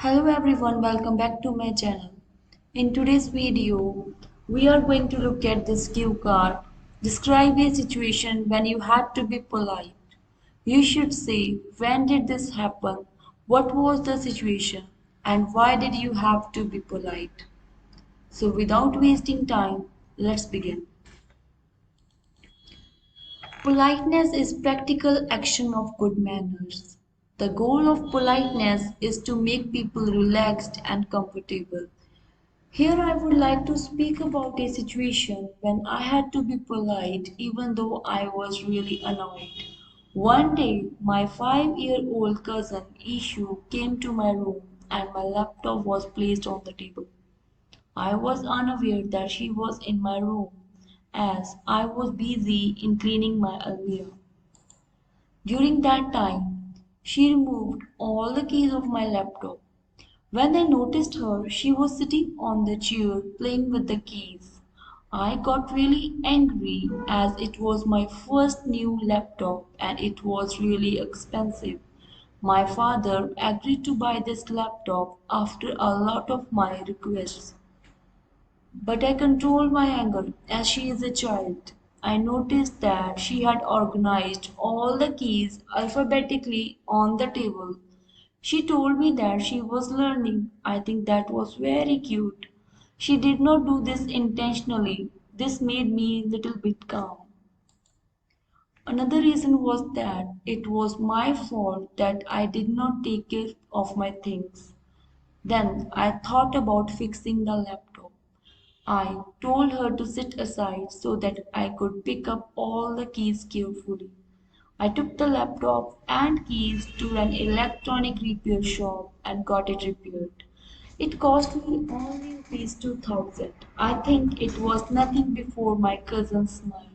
Hello everyone, welcome back to my channel. In today's video, we are going to look at this cue card. Describe a situation when you had to be polite. You should say, when did this happen? What was the situation? And why did you have to be polite? So without wasting time, let's begin. Politeness is practical action of good manners. The goal of politeness is to make people relaxed and comfortable. Here I would like to speak about a situation when I had to be polite even though I was really annoyed. One day, my 5-year-old cousin Ishu came to my room and my laptop was placed on the table. I was unaware that she was in my room as I was busy in cleaning my almirah. During that time, she removed all the keys of my laptop. When I noticed her, she was sitting on the chair playing with the keys. I got really angry as it was my first new laptop and it was really expensive. My father agreed to buy this laptop after a lot of my requests. But I controlled my anger as she is a child. I noticed that she had organized all the keys alphabetically on the table. She told me that she was learning. I think that was very cute. She did not do this intentionally. This made me a little bit calm. Another reason was that it was my fault that I did not take care of my things. Then I thought about fixing the laptop. I told her to sit aside so that I could pick up all the keys carefully. I took the laptop and keys to an electronic repair shop and got it repaired. It cost me only rupees 2000. I think it was nothing before my cousin's smile.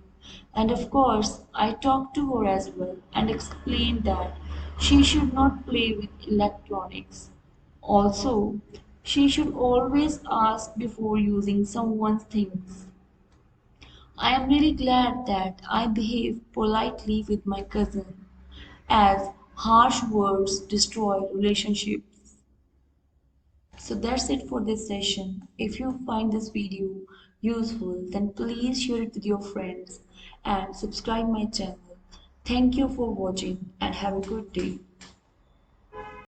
And of course, I talked to her as well and explained that she should not play with electronics. Also, she should always ask before using someone's things. I am really glad that I behaved politely with my cousin, as harsh words destroy relationships. So that's it for this session. If you find this video useful, then please share it with your friends and subscribe my channel. Thank you for watching and have a good day.